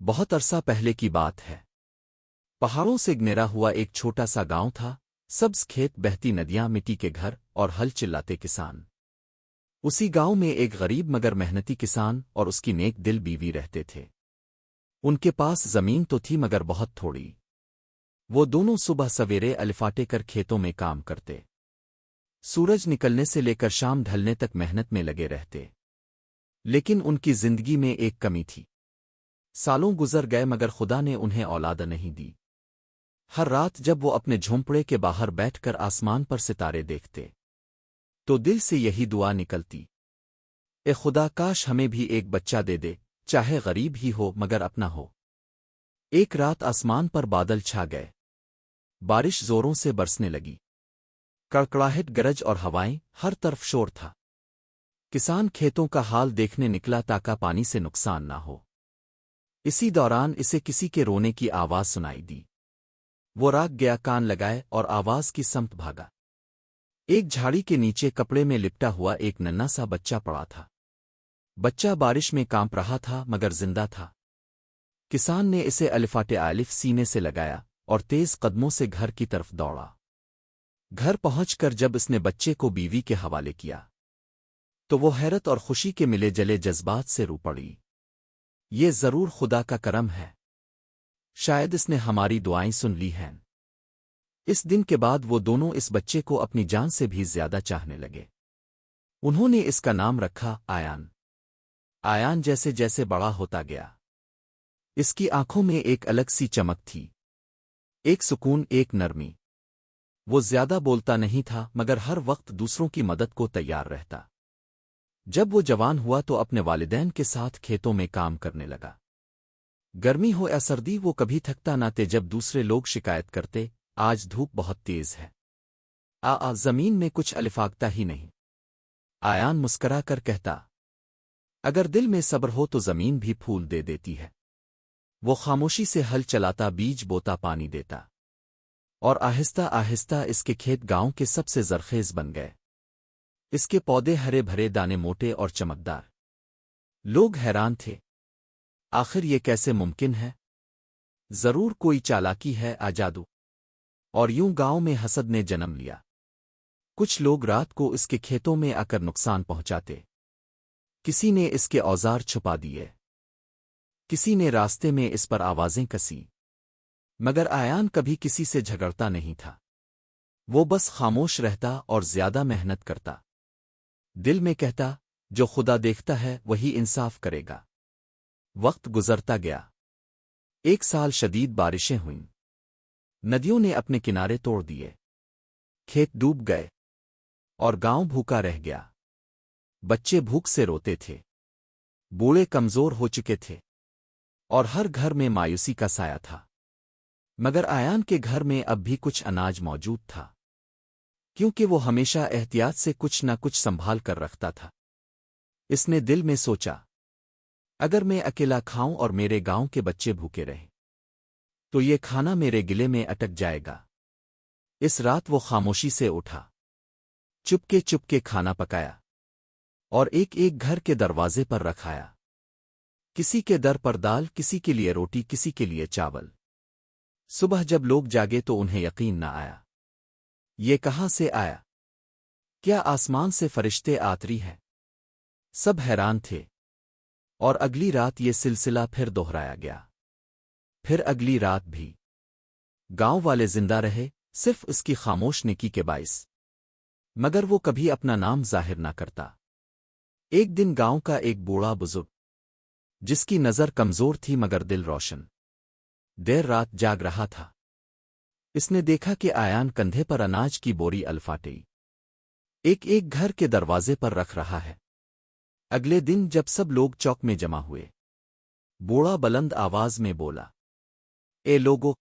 بہت عرصہ پہلے کی بات ہے۔ پہاڑوں سے گھرا ہوا ایک چھوٹا سا گاؤں تھا، سبز کھیت، بہتی ندیاں، مٹی کے گھر اور ہل چلاتے کسان۔ اسی گاؤں میں ایک غریب مگر محنتی کسان اور اس کی نیک دل بیوی رہتے تھے۔ ان کے پاس زمین تو تھی مگر بہت تھوڑی۔ وہ دونوں صبح سویرے الفاٹے کر کھیتوں میں کام کرتے، سورج نکلنے سے لے کر شام ڈھلنے تک محنت میں لگے رہتے۔ لیکن ان کی زندگی میں ایک کمی تھی۔ سالوں گزر گئے مگر خدا نے انہیں اولاد نہیں دی۔ ہر رات جب وہ اپنے جھونپڑے کے باہر بیٹھ کر آسمان پر ستارے دیکھتے تو دل سے یہی دعا نکلتی، اے خدا، کاش ہمیں بھی ایک بچہ دے دے، چاہے غریب ہی ہو مگر اپنا ہو۔ ایک رات آسمان پر بادل چھا گئے، بارش زوروں سے برسنے لگی، کڑکڑاہٹ، گرج اور ہوائیں، ہر طرف شور تھا۔ کسان کھیتوں کا حال دیکھنے نکلا تاکہ پانی سے نقصان نہ ہو۔ اسی دوران اسے کسی کے رونے کی آواز سنائی دی۔ وہ راگ گیا، کان لگائے اور آواز کی سمت بھاگا۔ ایک جھاڑی کے نیچے کپڑے میں لپٹا ہوا ایک ننھا سا بچہ پڑا تھا۔ بچہ بارش میں کانپ رہا تھا مگر زندہ تھا۔ کسان نے اسے الفاٹے الف سینے سے لگایا اور تیز قدموں سے گھر کی طرف دوڑا۔ گھر پہنچ کر جب اس نے بچے کو بیوی کے حوالے کیا تو وہ حیرت اور خوشی کے ملے جلے جذبات سے رو پڑی۔ یہ ضرور خدا کا کرم ہے، شاید اس نے ہماری دعائیں سن لی ہیں۔ اس دن کے بعد وہ دونوں اس بچے کو اپنی جان سے بھی زیادہ چاہنے لگے۔ انہوں نے اس کا نام رکھا آیان۔ آیان جیسے جیسے بڑا ہوتا گیا، اس کی آنکھوں میں ایک الگ سی چمک تھی، ایک سکون، ایک نرمی۔ وہ زیادہ بولتا نہیں تھا مگر ہر وقت دوسروں کی مدد کو تیار رہتا۔ جب وہ جوان ہوا تو اپنے والدین کے ساتھ کھیتوں میں کام کرنے لگا۔ گرمی ہو یا سردی وہ کبھی تھکتا نہ تھے۔ جب دوسرے لوگ شکایت کرتے، آج دھوپ بہت تیز ہے، زمین میں کچھ الفاگتا ہی نہیں، آیان مسکرا کر کہتا، اگر دل میں صبر ہو تو زمین بھی پھول دے دیتی ہے۔ وہ خاموشی سے ہل چلاتا، بیج بوتا، پانی دیتا، اور آہستہ آہستہ اس کے کھیت گاؤں کے سب سے زرخیز بن گئے۔ اس کے پودے ہرے بھرے، دانے موٹے اور چمکدار۔ لوگ حیران تھے، آخر یہ کیسے ممکن ہے؟ ضرور کوئی چالاکی ہے، جادو۔ اور یوں گاؤں میں حسد نے جنم لیا۔ کچھ لوگ رات کو اس کے کھیتوں میں آ کر نقصان پہنچاتے، کسی نے اس کے اوزار چھپا دیے، کسی نے راستے میں اس پر آوازیں کسی، مگر آیان کبھی کسی سے جھگڑتا نہیں تھا۔ وہ بس خاموش رہتا اور زیادہ محنت کرتا، دل میں کہتا، جو خدا دیکھتا ہے وہی انصاف کرے گا۔ وقت گزرتا گیا۔ ایک سال شدید بارشیں ہوئیں، ندیوں نے اپنے کنارے توڑ دیے، کھیت ڈوب گئے اور گاؤں بھوکا رہ گیا۔ بچے بھوک سے روتے تھے، بوڑھے کمزور ہو چکے تھے، اور ہر گھر میں مایوسی کا سایہ تھا۔ مگر آیان کے گھر میں اب بھی کچھ اناج موجود تھا، کیونکہ وہ ہمیشہ احتیاط سے کچھ نہ کچھ سنبھال کر رکھتا تھا۔ اس نے دل میں سوچا، اگر میں اکیلا کھاؤں اور میرے گاؤں کے بچے بھوکے رہیں تو یہ کھانا میرے گلے میں اٹک جائے گا۔ اس رات وہ خاموشی سے اٹھا، چپکے چپکے کھانا پکایا اور ایک ایک گھر کے دروازے پر رکھایا۔ کسی کے در پر دال، کسی کے لیے روٹی، کسی کے لیے چاول۔ صبح جب لوگ جاگے تو انہیں یقین نہ آیا، یہ کہاں سے آیا؟ کیا آسمان سے فرشتے آتری ہیں؟ سب حیران تھے۔ اور اگلی رات یہ سلسلہ پھر دہرایا گیا، پھر اگلی رات بھی۔ گاؤں والے زندہ رہے، صرف اس کی خاموش نیکی کے باعث، مگر وہ کبھی اپنا نام ظاہر نہ کرتا۔ ایک دن گاؤں کا ایک بوڑھا بزرگ، جس کی نظر کمزور تھی مگر دل روشن، دیر رات جاگ رہا تھا۔ اس نے دیکھا کہ آیان کندھے پر اناج کی بوری الفاٹی ایک ایک گھر کے دروازے پر رکھ رہا ہے۔ اگلے دن جب سب لوگ چوک میں جمع ہوئے، بوڑھا بلند آواز میں بولا، اے لوگو،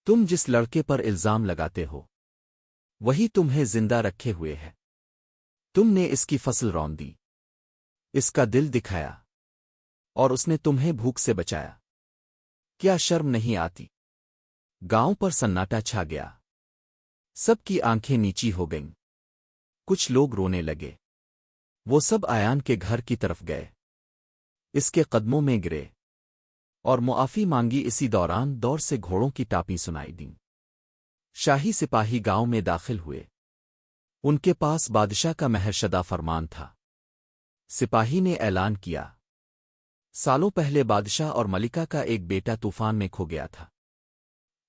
تم جس لڑکے پر الزام لگاتے ہو وہی تمہیں زندہ رکھے ہوئے ہے۔ تم نے اس کی فصل رون دی، اس کا دل دکھایا، اور اس نے تمہیں بھوک سے بچایا۔ کیا شرم نہیں آتی؟ گاؤں پر سناٹا چھا گیا، سب کی آنکھیں نیچی ہو گئیں۔ کچھ لوگ رونے لگے، وہ سب آیان کے گھر کی طرف گئے، اس کے قدموں میں گرے۔ اور معافی مانگی۔ اسی دوران دور سے گھوڑوں کی ٹاپیں سنائی دیں۔ شاہی سپاہی گاؤں میں داخل ہوئے۔ ان کے پاس بادشاہ کا مہر شدہ فرمان تھا۔ سپاہی نے اعلان کیا، سالوں پہلے بادشاہ اور ملکہ کا ایک بیٹا طوفان میں کھو گیا تھا۔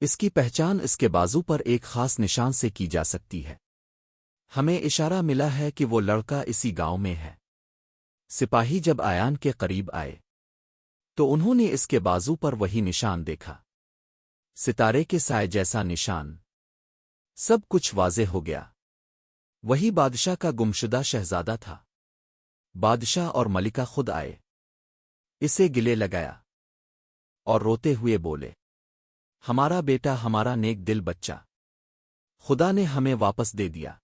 اس کی پہچان اس کے بازو پر ایک خاص نشان سے کی جا سکتی ہے۔ ہمیں اشارہ ملا ہے کہ وہ لڑکا اسی گاؤں میں ہے۔ سپاہی جب آیان کے قریب آئے تو انہوں نے اس کے بازو پر وہی نشان دیکھا، ستارے کے سائے جیسا نشان۔ سب کچھ واضح ہو گیا، وہی بادشاہ کا گمشدہ شہزادہ تھا۔ بادشاہ اور ملکہ خود آئے، اسے گلے لگایا اور روتے ہوئے بولے، ہمارا بیٹا، ہمارا نیک دل بچہ، خدا نے ہمیں واپس دے دیا۔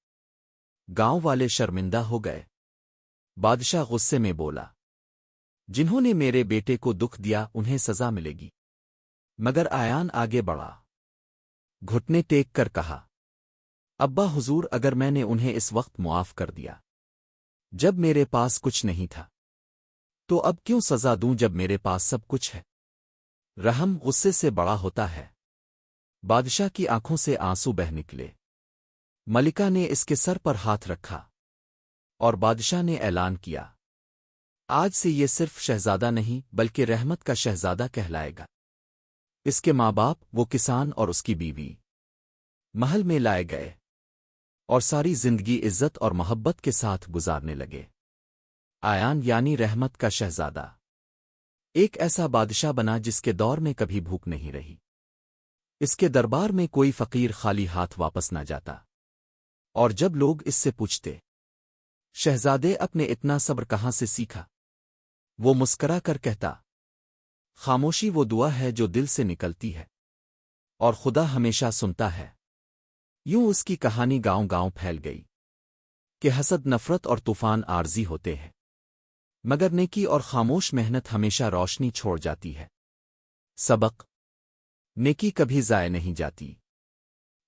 گاؤں والے شرمندہ ہو گئے۔ بادشاہ غصے میں بولا، جنہوں نے میرے بیٹے کو دکھ دیا انہیں سزا ملے گی۔ مگر آیان آگے بڑھا، گھٹنے ٹیک کر کہا، ابا حضور، اگر میں نے انہیں اس وقت معاف کر دیا جب میرے پاس کچھ نہیں تھا، تو اب کیوں سزا دوں جب میرے پاس سب کچھ ہے؟ رحم غصے سے بڑا ہوتا ہے۔ بادشاہ کی آنکھوں سے آنسو بہہ نکلے۔ ملکہ نے اس کے سر پر ہاتھ رکھا اور بادشاہ نے اعلان کیا، آج سے یہ صرف شہزادہ نہیں بلکہ رحمت کا شہزادہ کہلائے گا۔ اس کے ماں باپ، وہ کسان اور اس کی بیوی محل میں لائے گئے اور ساری زندگی عزت اور محبت کے ساتھ گزارنے لگے۔ آیان یعنی رحمت کا شہزادہ ایک ایسا بادشاہ بنا جس کے دور میں کبھی بھوک نہیں رہی۔ اس کے دربار میں کوئی فقیر خالی ہاتھ واپس نہ جاتا، اور جب لوگ اس سے پوچھتے، شہزادے اپنے اتنا صبر کہاں سے سیکھا، وہ مسکرا کر کہتا، خاموشی وہ دعا ہے جو دل سے نکلتی ہے اور خدا ہمیشہ سنتا ہے۔ یوں اس کی کہانی گاؤں گاؤں پھیل گئی کہ حسد، نفرت اور طوفان عارضی ہوتے ہیں، مگر نیکی اور خاموش محنت ہمیشہ روشنی چھوڑ جاتی ہے۔ سبق: نیکی کبھی ضائع نہیں جاتی۔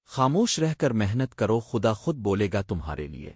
خاموش رہ کر محنت کرو، خدا خود بولے گا تمہارے لیے۔